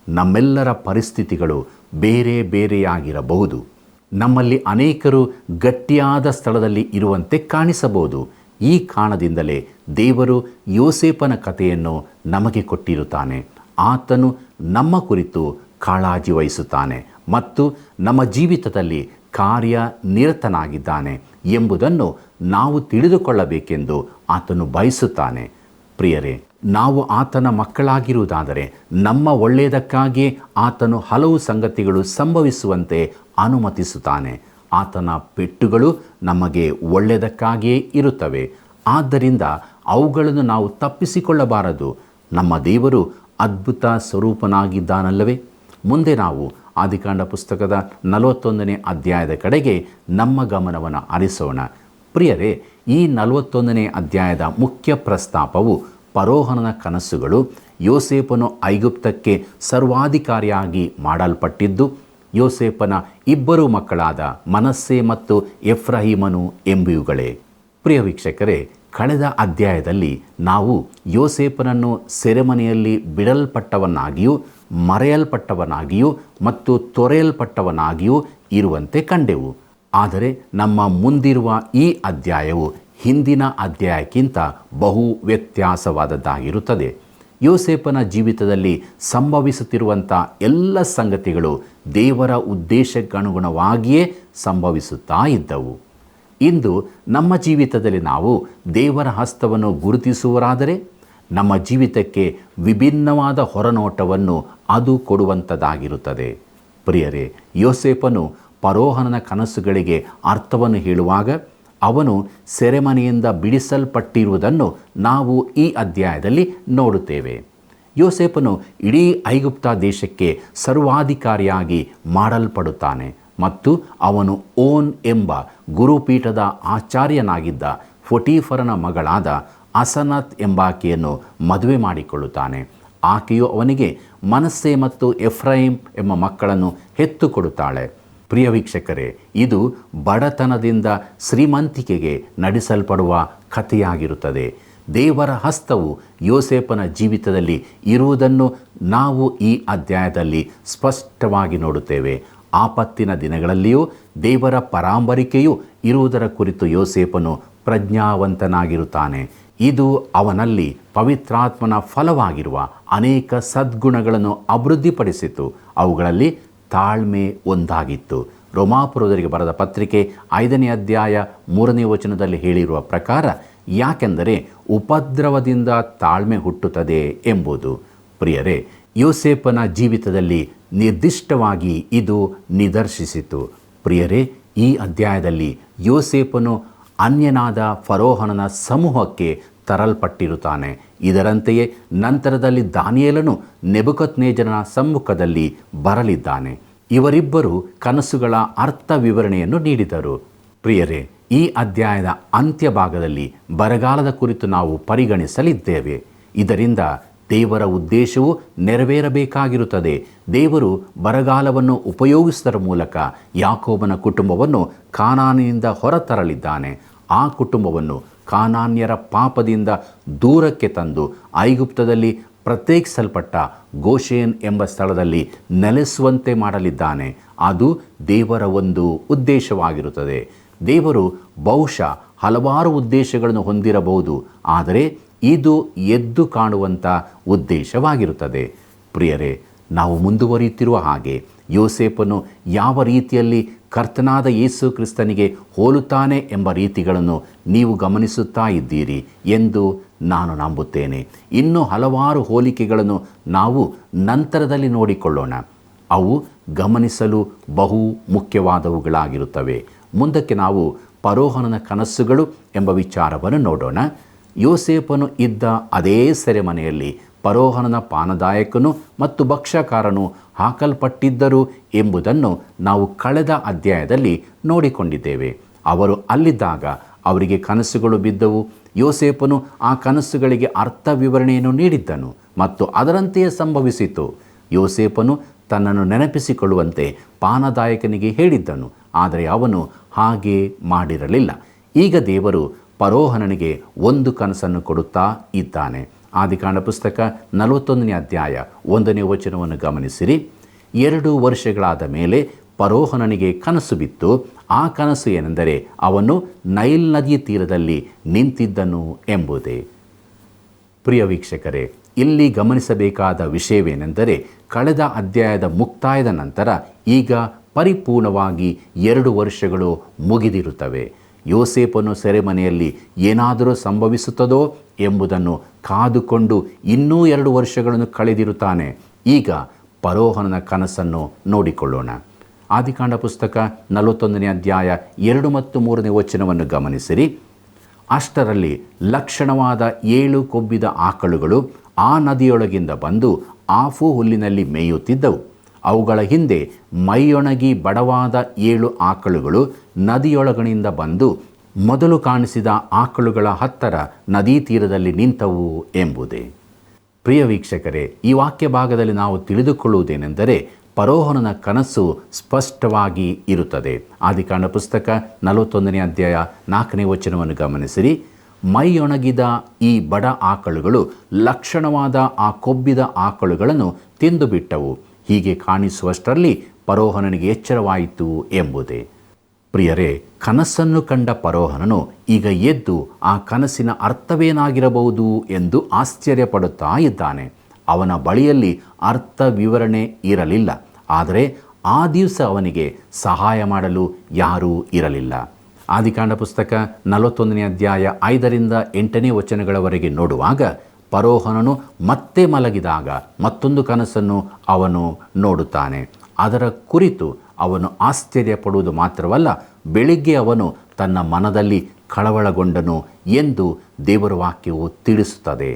ನಮ್ಮೆಲ್ಲರ ಪರಿಸ್ಥಿತಿಗಳು ಬೇರೆ ಬೇರೆಯಾಗಿರಬಹುದು. ನಮ್ಮಲ್ಲಿ ಅನೇಕರು ಗಟ್ಟಿಯಾದ ಸ್ಥಳದಲ್ಲಿ ಇರುವಂತೆ ಕಾಣಿಸಬಹುದು. ಈ ಕಾರಣದಿಂದಲೇ ದೇವರು ಯೋಸೇಫನ ಕಥೆಯನ್ನು ನಮಗೆ ಕೊಟ್ಟಿರುತ್ತಾನೆ. ಆತನು ನಮ್ಮ ಕುರಿತು ಕಾಳಜಿ ವಹಿಸುತ್ತಾನೆ ಮತ್ತು ನಮ್ಮ ಜೀವಿತದಲ್ಲಿ ಕಾರ್ಯನಿರತನಾಗಿದ್ದಾನೆ ಎಂಬುದನ್ನು ನಾವು ತಿಳಿದುಕೊಳ್ಳಬೇಕೆಂದು ಆತನು ಬಯಸುತ್ತಾನೆ. ಪ್ರಿಯರೇ, ನಾವು ಆತನ ಮಕ್ಕಳಾಗಿರುವುದಾದರೆ ನಮ್ಮ ಒಳ್ಳೆಯದಕ್ಕಾಗಿಯೇ ಆತನು ಹಲವು ಸಂಗತಿಗಳು ಸಂಭವಿಸುವಂತೆ ಅನುಮತಿಸುತ್ತಾನೆ. ಆತನ ಪೆಟ್ಟುಗಳು ನಮಗೆ ಒಳ್ಳೆಯದಕ್ಕಾಗಿಯೇ ಇರುತ್ತವೆ. ಆದ್ದರಿಂದ ಅವುಗಳನ್ನು ನಾವು ತಪ್ಪಿಸಿಕೊಳ್ಳಬಾರದು. ನಮ್ಮ ದೇವರು ಅದ್ಭುತ ಸ್ವರೂಪನಾಗಿದ್ದಾನಲ್ಲವೇ? ಮುಂದೆ ನಾವು ಆದಿಕಾಂಡ ಪುಸ್ತಕದ 41ನೇ ಅಧ್ಯಾಯದ ಕಡೆಗೆ ನಮ್ಮ ಗಮನವನ್ನು ಹರಿಸೋಣ. ಪ್ರಿಯರೇ, ಈ 41ನೇ ಅಧ್ಯಾಯದ ಮುಖ್ಯ ಪ್ರಸ್ತಾಪವು ಫರೋಹನನ ಕನಸುಗಳು. ಯೋಸೇಫನು ಐಗುಪ್ತಕ್ಕೆ ಸರ್ವಾಧಿಕಾರಿಯಾಗಿ ಮಾಡಲ್ಪಟ್ಟಿದ್ದು ಯೋಸೇಫನ ಇಬ್ಬರು ಮಕ್ಕಳಾದ ಮನಸ್ಸೆ ಮತ್ತು ಎಫ್ರಾಹಿಮನು ಎಂಬುವುಗಳೇ. ಪ್ರಿಯ ವೀಕ್ಷಕರೇ, ಕಳೆದ ಅಧ್ಯಾಯದಲ್ಲಿ ನಾವು ಯೋಸೇಫನನ್ನು ಸೆರೆಮನೆಯಲ್ಲಿ ಬಿಡಲ್ಪಟ್ಟವನಾಗಿಯೂ ಮರೆಯಲ್ಪಟ್ಟವನಾಗಿಯೂ ಮತ್ತು ತೊರೆಯಲ್ಪಟ್ಟವನಾಗಿಯೂ ಇರುವಂತೆ ಕಂಡೆವು. ಆದರೆ ನಮ್ಮ ಮುಂದಿರುವ ಈ ಅಧ್ಯಾಯವು ಹಿಂದಿನ ಅಧ್ಯಾಯಕ್ಕಿಂತ ಬಹು ವ್ಯತ್ಯಾಸವಾದದ್ದಾಗಿರುತ್ತದೆ. ಯೋಸೇಫನ ಜೀವಿತದಲ್ಲಿ ಸಂಭವಿಸುತ್ತಿರುವಂಥ ಎಲ್ಲ ಸಂಗತಿಗಳು ದೇವರ ಉದ್ದೇಶಕ್ಕನುಗುಣವಾಗಿಯೇ ಸಂಭವಿಸುತ್ತಾ ಇದ್ದವು. ಇಂದು ನಮ್ಮ ಜೀವಿತದಲ್ಲಿ ನಾವು ದೇವರ ಹಸ್ತವನ್ನು ಗುರುತಿಸುವರಾದರೆ ನಮ್ಮ ಜೀವಿತಕ್ಕೆ ವಿಭಿನ್ನವಾದ ಹೊರನೋಟವನ್ನು ಅದು ಕೊಡುವಂಥದ್ದಾಗಿರುತ್ತದೆ. ಪ್ರಿಯರೇ, ಯೋಸೇಫನು ಫರೋಹನನ ಕನಸುಗಳಿಗೆ ಅರ್ಥವನ್ನು ಹೇಳುವಾಗ ಅವನು ಸೆರೆಮನೆಯಿಂದ ಬಿಡಿಸಲ್ಪಟ್ಟಿರುವುದನ್ನು ನಾವು ಈ ಅಧ್ಯಾಯದಲ್ಲಿ ನೋಡುತ್ತೇವೆ. ಯೋಸೇಫನು ಇಡೀ ಐಗುಪ್ತ ದೇಶಕ್ಕೆ ಸರ್ವಾಧಿಕಾರಿಯಾಗಿ ಮಾಡಲ್ಪಡುತ್ತಾನೆ ಮತ್ತು ಅವನು ಓನ್ ಎಂಬ ಗುರುಪೀಠದ ಆಚಾರ್ಯನಾಗಿದ್ದ ಫೊಟೀಫರನ ಮಗಳಾದ ಅಸನತ್ ಎಂಬಾಕೆಯನ್ನು ಮದುವೆ ಮಾಡಿಕೊಳ್ಳುತ್ತಾನೆ. ಆಕೆಯು ಅವನಿಗೆ ಮನಸ್ಸೆ ಮತ್ತು ಎಫ್ರಾಯಿಂ ಎಂಬ ಮಕ್ಕಳನ್ನು ಹೆತ್ತು ಕೊಡುತ್ತಾಳೆ. ಪ್ರಿಯ ವೀಕ್ಷಕರೇ, ಇದು ಬಡತನದಿಂದ ಶ್ರೀಮಂತಿಕೆಗೆ ನಡೆಸಲ್ಪಡುವ ಕಥೆಯಾಗಿರುತ್ತದೆ. ದೇವರ ಹಸ್ತವು ಯೋಸೇಫನ ಜೀವಿತದಲ್ಲಿ ಇರುವುದನ್ನು ನಾವು ಈ ಅಧ್ಯಾಯದಲ್ಲಿ ಸ್ಪಷ್ಟವಾಗಿ ನೋಡುತ್ತೇವೆ. ಆಪತ್ತಿನ ದಿನಗಳಲ್ಲಿಯೂ ದೇವರ ಪರಾಂಬರಿಕೆಯೂ ಇರುವುದರ ಕುರಿತು ಯೋಸೇಫನು ಪ್ರಜ್ಞಾವಂತನಾಗಿರುತ್ತಾನೆ. ಇದು ಅವನಲ್ಲಿ ಪವಿತ್ರಾತ್ಮನ ಫಲವಾಗಿರುವ ಅನೇಕ ಸದ್ಗುಣಗಳನ್ನು ಅಭಿವೃದ್ಧಿಪಡಿಸಿತು. ಅವುಗಳಲ್ಲಿ ತಾಳ್ಮೆ ಒಂದಾಗಿತ್ತು. ರೋಮಾಪುರದವರಿಗೆ ಬರೆದ ಪತ್ರಿಕೆ 5ನೇ ಅಧ್ಯಾಯ 3ನೇ ವಚನದಲ್ಲಿ ಹೇಳಿರುವ ಪ್ರಕಾರ, ಯಾಕೆಂದರೆ ಉಪದ್ರವದಿಂದ ತಾಳ್ಮೆ ಹುಟ್ಟುತ್ತದೆ ಎಂಬುದು. ಪ್ರಿಯರೇ, ಯೋಸೇಫನ ಜೀವಿತದಲ್ಲಿ ನಿರ್ದಿಷ್ಟವಾಗಿ ಇದು ನಿದರ್ಶಿಸಿತು. ಪ್ರಿಯರೇ, ಈ ಅಧ್ಯಾಯದಲ್ಲಿ ಯೋಸೇಫನು ಅನ್ಯನಾದ ಫರೋಹನನ ಸಮೂಹಕ್ಕೆ ತರಲ್ಪಟ್ಟಿರುತ್ತಾನೆ. ಇದರಂತೆಯೇ ನಂತರದಲ್ಲಿ ದಾನಿಯೇಲನು ನೆಬೂಕದ್ನೆಚ್ಚರನ ಸಮ್ಮುಖದಲ್ಲಿ ಬರಲಿದ್ದಾನೆ. ಇವರಿಬ್ಬರು ಕನಸುಗಳ ಅರ್ಥ ವಿವರಣೆಯನ್ನು ನೀಡಿದರು. ಪ್ರಿಯರೇ, ಈ ಅಧ್ಯಾಯದ ಅಂತ್ಯಭಾಗದಲ್ಲಿ ಬರಗಾಲದ ಕುರಿತು ನಾವು ಪರಿಗಣಿಸಲಿದ್ದೇವೆ. ಇದರಿಂದ ದೇವರ ಉದ್ದೇಶವು ನೆರವೇರಬೇಕಾಗಿರುತ್ತದೆ. ದೇವರು ಬರಗಾಲವನ್ನು ಉಪಯೋಗಿಸುವುದರ ಮೂಲಕ ಯಾಕೋಬನ ಕುಟುಂಬವನ್ನು ಕಾನಾನಿನಿಂದ ಹೊರತರಲಿದ್ದಾನೆ. ಆ ಕುಟುಂಬವನ್ನು ಕಾನಾನ್ಯರ ಪಾಪದಿಂದ ದೂರಕ್ಕೆ ತಂದು ಐಗುಪ್ತದಲ್ಲಿ ಪ್ರತ್ಯೇಕಿಸಲ್ಪಟ್ಟ ಗೋಷೇನ್ ಎಂಬ ಸ್ಥಳದಲ್ಲಿ ನೆಲೆಸುವಂತೆ ಮಾಡಲಿದ್ದಾನೆ. ಅದು ದೇವರ ಒಂದು ಉದ್ದೇಶವಾಗಿರುತ್ತದೆ. ದೇವರು ಬಹುಶಃ ಹಲವಾರು ಉದ್ದೇಶಗಳನ್ನು ಹೊಂದಿರಬಹುದು, ಆದರೆ ಇದು ಎದ್ದು ಕಾಣುವಂಥ ಉದ್ದೇಶವಾಗಿರುತ್ತದೆ. ಪ್ರಿಯರೇ, ನಾವು ಮುಂದುವರಿಯುತ್ತಿರುವ ಹಾಗೆ ಯೋಸೇಫನು ಯಾವ ರೀತಿಯಲ್ಲಿ ಕರ್ತನಾದ ಯೇಸು ಕ್ರಿಸ್ತನಿಗೆ ಹೋಲುತ್ತಾನೆ ಎಂಬ ರೀತಿಗಳನ್ನು ನೀವು ಗಮನಿಸುತ್ತಾ ಇದ್ದೀರಿ ಎಂದು ನಾನು ನಂಬುತ್ತೇನೆ. ಇನ್ನೂ ಹಲವಾರು ಹೋಲಿಕೆಗಳನ್ನು ನಾವು ನಂತರದಲ್ಲಿ ನೋಡಿಕೊಳ್ಳೋಣ. ಅವು ಗಮನಿಸಲು ಬಹು ಮುಖ್ಯವಾದವುಗಳಾಗಿರುತ್ತವೆ. ಮುಂದಕ್ಕೆ ನಾವು ಫರೋಹನನ ಕನಸುಗಳು ಎಂಬ ವಿಚಾರವನ್ನು ನೋಡೋಣ. ಯೋಸೇಫನು ಇದ್ದ ಅದೇ ಸೆರೆಮನೆಯಲ್ಲಿ ಫರೋಹನನ ಪಾನದಾಯಕನು ಮತ್ತು ಭಕ್ಷ್ಯಕಾರನು ಹಾಕಲ್ಪಟ್ಟಿದ್ದರು ಎಂಬುದನ್ನು ನಾವು ಕಳೆದ ಅಧ್ಯಾಯದಲ್ಲಿ ನೋಡಿಕೊಂಡಿದ್ದೇವೆ. ಅವರು ಅಲ್ಲಿದ್ದಾಗ ಅವರಿಗೆ ಕನಸುಗಳು ಬಿದ್ದವು. ಯೋಸೇಫನು ಆ ಕನಸುಗಳಿಗೆ ಅರ್ಥ ವಿವರಣೆಯನ್ನು ನೀಡಿದ್ದನು ಮತ್ತು ಅದರಂತೆಯೇ ಸಂಭವಿಸಿತು. ಯೋಸೇಫನು ತನ್ನನ್ನು ನೆನಪಿಸಿಕೊಳ್ಳುವಂತೆ ಪಾನದಾಯಕನಿಗೆ ಹೇಳಿದ್ದನು, ಆದರೆ ಅವನು ಹಾಗೆ ಮಾಡಿರಲಿಲ್ಲ. ಈಗ ದೇವರು ಫರೋಹನನಿಗೆ ಒಂದು ಕನಸನ್ನು ಕೊಡುತ್ತಾ ಇದ್ದಾನೆ. ಆದಿಕಾಂಡ ಪುಸ್ತಕ 41ನೇ ಅಧ್ಯಾಯ 1ನೇ ವಚನವನ್ನು ಗಮನಿಸಿರಿ. 2 ವರ್ಷಗಳಾದ ಮೇಲೆ ಫರೋಹನನಿಗೆ ಕನಸು ಬಿತ್ತು. ಆ ಕನಸು ಏನೆಂದರೆ, ಅವನು ನೈಲ್ ನದಿಯ ತೀರದಲ್ಲಿ ನಿಂತಿದ್ದನು ಎಂಬುದೇ. ಪ್ರಿಯ ವೀಕ್ಷಕರೇ, ಇಲ್ಲಿ ಗಮನಿಸಬೇಕಾದ ವಿಷಯವೇನೆಂದರೆ, ಕಳೆದ ಅಧ್ಯಾಯದ ಮುಕ್ತಾಯದ ನಂತರ ಈಗ ಪರಿಪೂರ್ಣವಾಗಿ 2 ವರ್ಷಗಳು ಮುಗಿದಿರುತ್ತವೆ. ಯೋಸೇಫನು ಸೆರೆಮನೆಯಲ್ಲಿ ಏನಾದರೂ ಸಂಭವಿಸುತ್ತದೋ ಎಂಬುದನ್ನು ಕಾದುಕೊಂಡು ಇನ್ನೂ 2 ವರ್ಷಗಳನ್ನು ಕಳೆದಿರುತ್ತಾನೆ. ಈಗ ಫರೋಹನನ ಕನಸನ್ನು ನೋಡಿಕೊಳ್ಳೋಣ. ಆದಿಕಾಂಡ ಪುಸ್ತಕ 41ನೇ ಅಧ್ಯಾಯ 2 ಮತ್ತು 3ನೇ ವಚನವನ್ನು ಗಮನಿಸಿರಿ. ಅಷ್ಟರಲ್ಲಿ ಲಕ್ಷಣವಾದ 7 ಕೊಬ್ಬಿದ ಆಕಳುಗಳು ಆ ನದಿಯೊಳಗಿಂದ ಬಂದು ಆಫು ಹುಲ್ಲಿನಲ್ಲಿ ಮೇಯುತ್ತಿದ್ದವು. ಅವುಗಳ ಹಿಂದೆ ಮೈಯೊಣಗಿ ಬಡವಾದ 7 ಆಕಳುಗಳು ನದಿಯೊಳಗಣಿಂದ ಬಂದು ಮೊದಲು ಕಾಣಿಸಿದ ಆಕಳುಗಳ ಹತ್ತಿರ ನದಿ ತೀರದಲ್ಲಿ ನಿಂತವು ಎಂಬುದೇ. ಪ್ರಿಯ ವೀಕ್ಷಕರೇ, ಈ ವಾಕ್ಯ ಭಾಗದಲ್ಲಿ ನಾವು ತಿಳಿದುಕೊಳ್ಳುವುದೇನೆಂದರೆ ಫರೋಹನನ ಕನಸು ಸ್ಪಷ್ಟವಾಗಿ ಇರುತ್ತದೆ. ಆದಿಕಾಂಡ ಪುಸ್ತಕ 41ನೇ ಅಧ್ಯಾಯ 4ನೇ ವಚನವನ್ನು ಗಮನಿಸಿರಿ. ಮೈಯೊಣಗಿದ ಈ ಬಡ ಆಕಳುಗಳು ಲಕ್ಷಣವಾದ ಆ ಕೊಬ್ಬಿದ ಆಕಳುಗಳನ್ನು ತಿಂದು ಬಿಟ್ಟವು. ಹೀಗೆ ಕಾಣಿಸುವಷ್ಟರಲ್ಲಿ ಫರೋಹನನಿಗೆ ಎಚ್ಚರವಾಯಿತು ಎಂಬುದೇ. ಪ್ರಿಯರೇ, ಕನಸನ್ನು ಕಂಡ ಫರೋಹನನು ಈಗ ಎದ್ದು ಆ ಕನಸಿನ ಅರ್ಥವೇನಾಗಿರಬಹುದು ಎಂದು ಆಶ್ಚರ್ಯಪಡುತ್ತಾ ಇದ್ದಾನೆ. ಅವನ ಬಳಿಯಲ್ಲಿ ಅರ್ಥ ವಿವರಣೆ ಇರಲಿಲ್ಲ. ಆದರೆ ಆ ದಿವಸ ಅವನಿಗೆ ಸಹಾಯ ಮಾಡಲು ಯಾರೂ ಇರಲಿಲ್ಲ. ಆದಿಕಾಂಡ ಪುಸ್ತಕ 41ನೇ ಅಧ್ಯಾಯ 5ರಿಂದ 8ನೇ ವಚನಗಳವರೆಗೆ ನೋಡುವಾಗ ಫರೋಹನನು ಮತ್ತೆ ಮಲಗಿದಾಗ ಮತ್ತೊಂದು ಕನಸನ್ನು ಅವನು ನೋಡುತ್ತಾನೆ. ಅದರ ಕುರಿತು ಅವನು ಆಶ್ಚರ್ಯಪಡುವುದು ಮಾತ್ರವಲ್ಲ, ಬೆಳಿಗ್ಗೆ ಅವನು ತನ್ನ ಮನದಲ್ಲಿ ಕಳವಳಗೊಂಡನು ಎಂದು ದೇವರ ವಾಕ್ಯವು ತಿಳಿಸುತ್ತದೆ.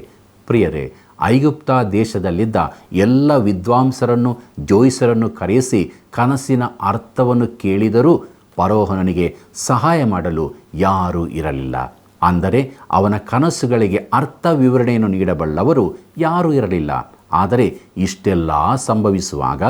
ಪ್ರಿಯರೇ, ಐಗುಪ್ತ ದೇಶದಲ್ಲಿದ್ದ ಎಲ್ಲ ವಿದ್ವಾಂಸರನ್ನು ಜೋಯಿಸರನ್ನು ಕರೆಯಿಸಿ ಕನಸಿನ ಅರ್ಥವನ್ನು ಕೇಳಿದರೂ ಫರೋಹನನಿಗೆ ಸಹಾಯ ಮಾಡಲು ಯಾರೂ ಇರಲಿಲ್ಲ. ಅಂದರೆ ಅವನ ಕನಸುಗಳಿಗೆ ಅರ್ಥ ವಿವರಣೆಯನ್ನು ನೀಡಬಲ್ಲವರು ಯಾರೂ ಇರಲಿಲ್ಲ. ಆದರೆ ಇಷ್ಟೆಲ್ಲ ಸಂಭವಿಸುವಾಗ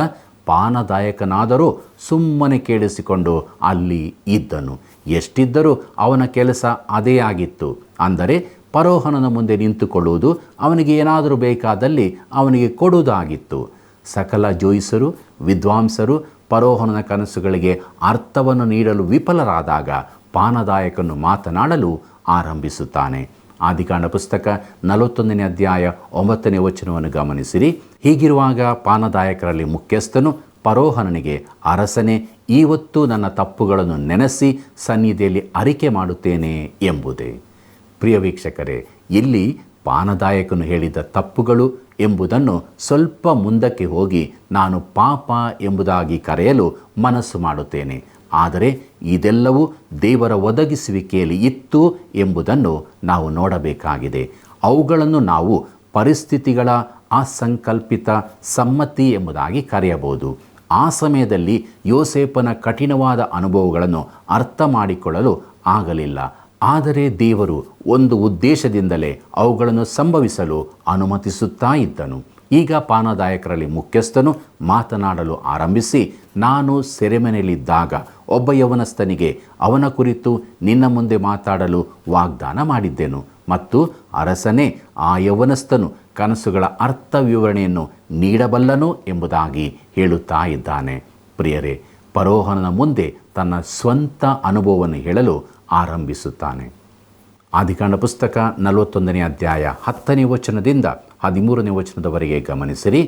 ಪಾನದಾಯಕನಾದರೂ ಸುಮ್ಮನೆ ಕೇಳಿಸಿಕೊಂಡು ಅಲ್ಲಿ ಇದ್ದನು. ಎಷ್ಟಿದ್ದರೂ ಅವನ ಕೆಲಸ ಅದೇ ಆಗಿತ್ತು. ಅಂದರೆ ಫರೋಹನನ ಮುಂದೆ ನಿಂತುಕೊಳ್ಳುವುದು, ಅವನಿಗೆ ಏನಾದರೂ ಬೇಕಾದಲ್ಲಿ ಅವನಿಗೆ ಕೊಡುವುದಾಗಿತ್ತು. ಸಕಲ ಜೋಯಿಸರು ವಿದ್ವಾಂಸರು ಫರೋಹನನ ಕನಸುಗಳಿಗೆ ಅರ್ಥವನ್ನು ನೀಡಲು ವಿಫಲರಾದಾಗ ಪಾನದಾಯಕನು ಮಾತನಾಡಲು ಆರಂಭಿಸುತ್ತಾನೆ. ಆದಿಕಾಂಡ ಪುಸ್ತಕ 41ನೇ ಅಧ್ಯಾಯ 9ನೇ ವಚನವನ್ನು ಗಮನಿಸಿರಿ. ಹೀಗಿರುವಾಗ ಪಾನದಾಯಕರಲ್ಲಿ ಮುಖ್ಯಸ್ಥನು ಫರೋಹನನಿಗೆ, ಅರಸನೇ, ಇವತ್ತು ನನ್ನ ತಪ್ಪುಗಳನ್ನು ನೆನೆಸಿ ಸನ್ನಿಧಿಯಲ್ಲಿ ಅರಿಕೆ ಮಾಡುತ್ತೇನೆ ಎಂಬುದೇ. ಪ್ರಿಯ ವೀಕ್ಷಕರೇ, ಇಲ್ಲಿ ಪಾನದಾಯಕನು ಹೇಳಿದ ತಪ್ಪುಗಳು ಎಂಬುದನ್ನು ಸ್ವಲ್ಪ ಮುಂದಕ್ಕೆ ಹೋಗಿ ನಾನು ಪಾಪ ಎಂಬುದಾಗಿ ಕರೆಯಲು ಮನಸ್ಸು ಮಾಡುತ್ತೇನೆ. ಆದರೆ ಇದೆಲ್ಲವೂ ದೇವರ ಒದಗಿಸುವಿಕೆಯಲ್ಲಿ ಇತ್ತು ಎಂಬುದನ್ನು ನಾವು ನೋಡಬೇಕಾಗಿದೆ. ಅವುಗಳನ್ನು ನಾವು ಪರಿಸ್ಥಿತಿಗಳ ಅಸಂಕಲ್ಪಿತ ಸಮ್ಮತಿ ಎಂಬುದಾಗಿ ಕರೆಯಬಹುದು. ಆ ಸಮಯದಲ್ಲಿ ಯೋಸೇಫನ ಕಠಿಣವಾದ ಅನುಭವಗಳನ್ನು ಅರ್ಥ ಮಾಡಿಕೊಳ್ಳಲು ಆಗಲಿಲ್ಲ. ಆದರೆ ದೇವರು ಒಂದು ಉದ್ದೇಶದಿಂದಲೇ ಅವುಗಳನ್ನು ಸಂಭವಿಸಲು ಅನುಮತಿಸುತ್ತಾ ಇದ್ದನು. ಈಗ ಪಾನದಾಯಕರಲ್ಲಿ ಮುಖ್ಯಸ್ಥನು ಮಾತನಾಡಲು ಆರಂಭಿಸಿ, ನಾನು ಸೆರೆಮನೆಯಲ್ಲಿದ್ದಾಗ ಒಬ್ಬ ಯವನಸ್ಥನಿಗೆ ಅವನ ಕುರಿತು ನಿನ್ನ ಮುಂದೆ ಮಾತಾಡಲು ವಾಗ್ದಾನ ಮಾಡಿದ್ದೆನು ಮತ್ತು ಅರಸನೇ, ಆ ಯವನಸ್ಥನು ಕನಸುಗಳ ಅರ್ಥ ವಿವರಣೆಯನ್ನು ನೀಡಬಲ್ಲನು ಎಂಬುದಾಗಿ ಹೇಳುತ್ತಾ ಇದ್ದಾನೆ. ಪ್ರಿಯರೇ, ಫರೋಹನನ ಮುಂದೆ ತನ್ನ ಸ್ವಂತ ಅನುಭವವನ್ನು ಹೇಳಲು ಆರಂಭಿಸುತ್ತಾನೆ. ಆದಿಕಾಂಡ ಪುಸ್ತಕ 41ನೇ ಅಧ್ಯಾಯ 10ನೇ ವಚನದಿಂದ 13ನೇ ವಚನದವರೆಗೆ ಗಮನಿಸಿರಿ.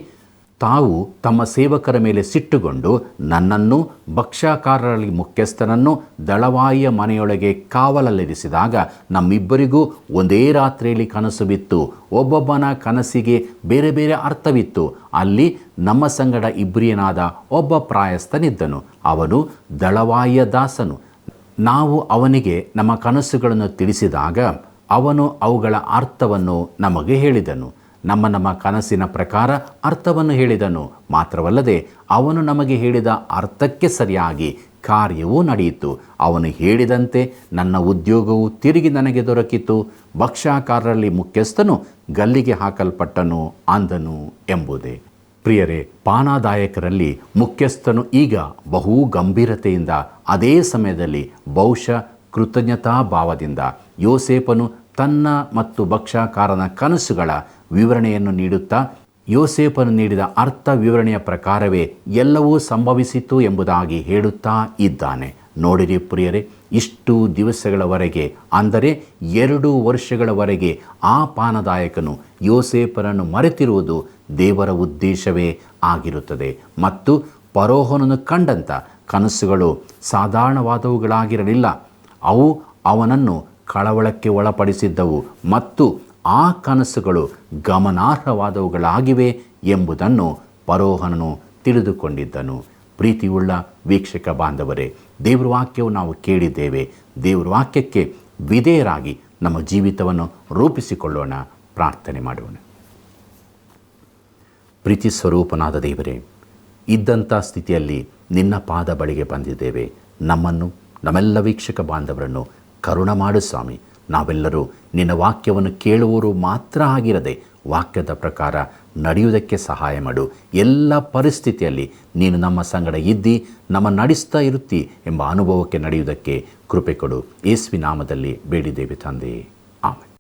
ತಾವು ತಮ್ಮ ಸೇವಕರ ಮೇಲೆ ಸಿಟ್ಟುಗೊಂಡು ನನ್ನನ್ನು ಭಕ್ಷ್ಯಕಾರರಲ್ಲಿ ಮುಖ್ಯಸ್ಥನನ್ನು ದಳವಾಯಿಯ ಮನೆಯೊಳಗೆ ಕಾವಲಲ್ಲಿರಿಸಿದಾಗ ನಮ್ಮಿಬ್ಬರಿಗೂ ಒಂದೇ ರಾತ್ರಿಯಲ್ಲಿ ಕನಸು ಬಿತ್ತು. ಒಬ್ಬೊಬ್ಬನ ಕನಸಿಗೆ ಬೇರೆ ಬೇರೆ ಅರ್ಥವಿತ್ತು. ಅಲ್ಲಿ ನಮ್ಮ ಸಂಗಡ ಇಬ್ರಿಯನಾದ ಒಬ್ಬ ಪ್ರಾಯಸ್ಥನಿದ್ದನು. ಅವನು ದಳವಾಯಿಯ ದಾಸನು. ನಾವು ಅವನಿಗೆ ನಮ್ಮ ಕನಸುಗಳನ್ನು ತಿಳಿಸಿದಾಗ ಅವನು ಅವುಗಳ ಅರ್ಥವನ್ನು ನಮಗೆ ಹೇಳಿದನು. ನಮ್ಮ ಕನಸಿನ ಪ್ರಕಾರ ಅರ್ಥವನ್ನು ಹೇಳಿದನು. ಮಾತ್ರವಲ್ಲದೆ ಅವನು ನಮಗೆ ಹೇಳಿದ ಅರ್ಥಕ್ಕೆ ಸರಿಯಾಗಿ ಕಾರ್ಯವೂ ನಡೆಯಿತು. ಅವನು ಹೇಳಿದಂತೆ ನನ್ನ ಉದ್ಯೋಗವು ತಿರುಗಿ ನನಗೆ ದೊರಕಿತು. ಭಕ್ಷ್ಯಕಾರರಲ್ಲಿ ಮುಖ್ಯಸ್ಥನು ಗಲ್ಲಿಗೆ ಹಾಕಲ್ಪಟ್ಟನು ಅಂದನು ಎಂಬುದೇ. ಪ್ರಿಯರೇ, ಪಾನದಾಯಕರಲ್ಲಿ ಮುಖ್ಯಸ್ಥನು ಈಗ ಬಹು ಗಂಭೀರತೆಯಿಂದ, ಅದೇ ಸಮಯದಲ್ಲಿ ಬಹುಶಃ ಕೃತಜ್ಞತಾ ಭಾವದಿಂದ ಯೋಸೇಫನು ತನ್ನ ಮತ್ತು ಭಕ್ಷ್ಯಕಾರನ ಕನಸುಗಳ ವಿವರಣೆಯನ್ನು ನೀಡುತ್ತಾ, ಯೋಸೇಫನು ನೀಡಿದ ಅರ್ಥ ವಿವರಣೆಯ ಪ್ರಕಾರವೇ ಎಲ್ಲವೂ ಸಂಭವಿಸಿತು ಎಂಬುದಾಗಿ ಹೇಳುತ್ತಾ ಇದ್ದಾನೆ. ನೋಡಿರಿ ಪ್ರಿಯರೇ, ಇಷ್ಟು ದಿವಸಗಳವರೆಗೆ, ಅಂದರೆ 2 ವರ್ಷಗಳವರೆಗೆ ಆ ಪಾನದಾಯಕನು ಯೋಸೇಫನನ್ನು ಮರೆತಿರುವುದು ದೇವರ ಉದ್ದೇಶವೇ ಆಗಿರುತ್ತದೆ. ಮತ್ತು ಫರೋಹನನು ಕಂಡಂಥ ಕನಸುಗಳು ಸಾಧಾರಣವಾದವುಗಳಾಗಿರಲಿಲ್ಲ. ಅವು ಅವನನ್ನು ಕಳವಳಕ್ಕೆ ಒಳಪಡಿಸಿದ್ದವು ಮತ್ತು ಆ ಕನಸುಗಳು ಗಮನಾರ್ಹವಾದವುಗಳಾಗಿವೆ ಎಂಬುದನ್ನು ಫರೋಹನನು ತಿಳಿದುಕೊಂಡಿದ್ದನು. ಪ್ರೀತಿಯುಳ್ಳ ವೀಕ್ಷಕ ಬಾಂಧವರೇ, ದೇವರ ವಾಕ್ಯವು ನಾವು ಕೇಳಿದ್ದೇವೆ. ದೇವರ ವಾಕ್ಯಕ್ಕೆ ವಿಧೇಯರಾಗಿ ನಮ್ಮ ಜೀವಿತವನ್ನು ರೂಪಿಸಿಕೊಳ್ಳೋಣ. ಪ್ರಾರ್ಥನೆ ಮಾಡೋಣ. ಪ್ರೀತಿ ಸ್ವರೂಪನಾದ ದೇವರೇ, ಇದ್ದಂಥ ಸ್ಥಿತಿಯಲ್ಲಿ ನಿನ್ನ ಪಾದ ಬಳಿಗೆ ಬಂದಿದ್ದೇವೆ. ನಮ್ಮನ್ನು, ನಮ್ಮೆಲ್ಲ ವೀಕ್ಷಕ ಬಾಂಧವರನ್ನು ಕರುಣ ಮಾಡು ಸ್ವಾಮಿ. ನಾವೆಲ್ಲರೂ ನಿನ್ನ ವಾಕ್ಯವನ್ನು ಕೇಳುವವರು ಮಾತ್ರ ಆಗಿರದೆ ವಾಕ್ಯದ ಪ್ರಕಾರ ನಡೆಯುವುದಕ್ಕೆ ಸಹಾಯ ಮಾಡು. ಎಲ್ಲ ಪರಿಸ್ಥಿತಿಯಲ್ಲಿ ನೀನು ನಮ್ಮ ಸಂಗಡ ಇದ್ದಿ ನಮ್ಮ ನಡೆಸ್ತಾ ಇರುತ್ತಿ ಎಂಬ ಅನುಭವಕ್ಕೆ ನಡೆಯುವುದಕ್ಕೆ ಕೃಪೆ ಕೊಡು. ಯೇಸುವಿನ ನಾಮದಲ್ಲಿ ಬೇಡಿದ್ದೇವೆ ತಂದೆ, ಆಮೆನ್.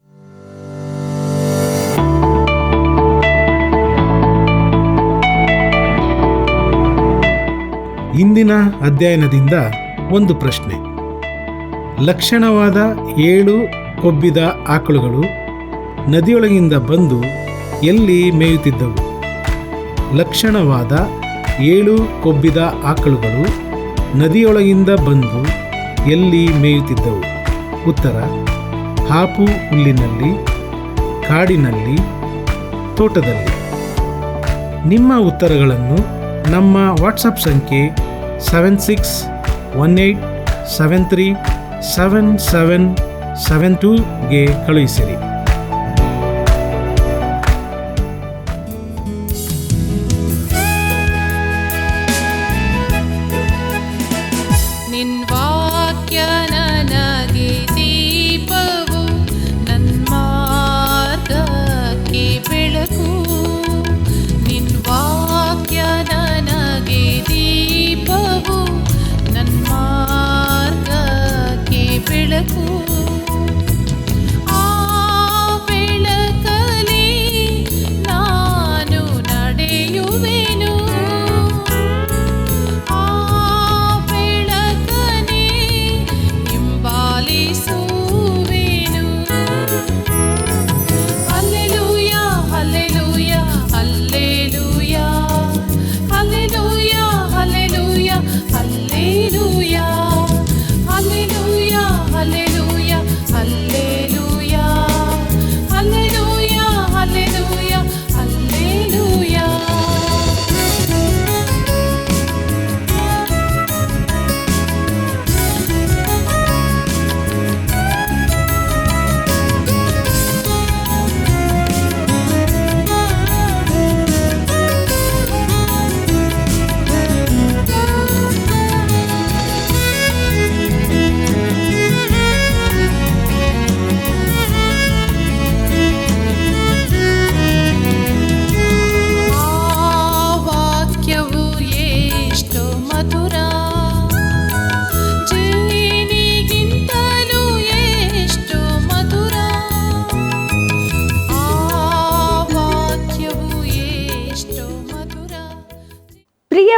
ಇಂದಿನ ಅಧ್ಯಯನದಿಂದ ಒಂದು ಪ್ರಶ್ನೆ. ಲಕ್ಷಣವಾದ 7 ಕೊಬ್ಬಿದ ಆಕಳುಗಳು ನದಿಯೊಳಗಿಂದ ಬಂದು ಎಲ್ಲಿ ಮೇಯುತ್ತಿದ್ದವು? ಲಕ್ಷಣವಾದ 7 ಕೊಬ್ಬಿದ ಆಕಳುಗಳು ನದಿಯೊಳಗಿಂದ ಬಂದು ಎಲ್ಲಿ ಮೇಯುತ್ತಿದ್ದವು? ಉತ್ತರ: ಹಾಪು ಹುಲ್ಲಿನಲ್ಲಿ, ಕಾಡಿನಲ್ಲಿ, ತೋಟದಲ್ಲಿ. ನಿಮ್ಮ ಉತ್ತರಗಳನ್ನು ನಮ್ಮ ವಾಟ್ಸಪ್ ಸಂಖ್ಯೆ 7618737772ಗೆ ಕಳುಹಿಸಿರಿ.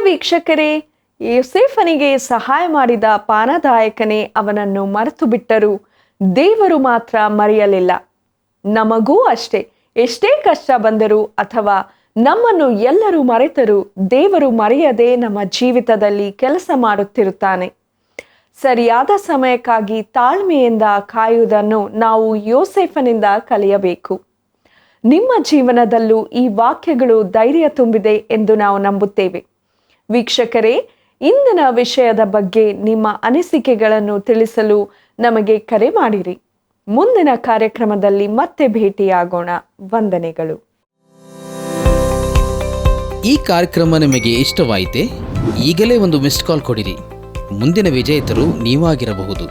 ವೀಕ್ಷಕರೇ, ಯೋಸೇಫನಿಗೆ ಸಹಾಯ ಮಾಡಿದ ಪಾನದಾಯಕನೇ ಅವನನ್ನು ಮರೆತು ಬಿಟ್ಟರು, ದೇವರು ಮಾತ್ರ ಮರೆಯಲಿಲ್ಲ. ನಮಗೂ ಅಷ್ಟೇ, ಎಷ್ಟೇ ಕಷ್ಟ ಬಂದರೂ ಅಥವಾ ನಮ್ಮನ್ನು ಎಲ್ಲರೂ ಮರೆತರೂ ದೇವರು ಮರೆಯದೆ ನಮ್ಮ ಜೀವಿತದಲ್ಲಿ ಕೆಲಸ ಮಾಡುತ್ತಿರುತ್ತಾನೆ. ಸರಿಯಾದ ಸಮಯಕ್ಕಾಗಿ ತಾಳ್ಮೆಯಿಂದ ಕಾಯುವುದನ್ನು ನಾವು ಯೋಸೇಫನಿಂದ ಕಲಿಯಬೇಕು. ನಿಮ್ಮ ಜೀವನದಲ್ಲೂ ಈ ವಾಕ್ಯಗಳು ಧೈರ್ಯ ತುಂಬಿದೆ ಎಂದು ನಾವು ನಂಬುತ್ತೇವೆ. ವೀಕ್ಷಕರೇ, ಇಂದಿನ ವಿಷಯದ ಬಗ್ಗೆ ನಿಮ್ಮ ಅನಿಸಿಕೆಗಳನ್ನು ತಿಳಿಸಲು ನಮಗೆ ಕರೆ ಮಾಡಿರಿ. ಮುಂದಿನ ಕಾರ್ಯಕ್ರಮದಲ್ಲಿ ಮತ್ತೆ ಭೇಟಿಯಾಗೋಣ. ವಂದನೆಗಳು. ಈ ಕಾರ್ಯಕ್ರಮ ನಿಮಗೆ ಇಷ್ಟವಾಯಿತೆ? ಈಗಲೇ ಒಂದು ಮಿಸ್ಡ್ ಕಾಲ್ ಕೊಡಿರಿ. ಮುಂದಿನ ವಿಜೇತರು ನೀವಾಗಿರಬಹುದು.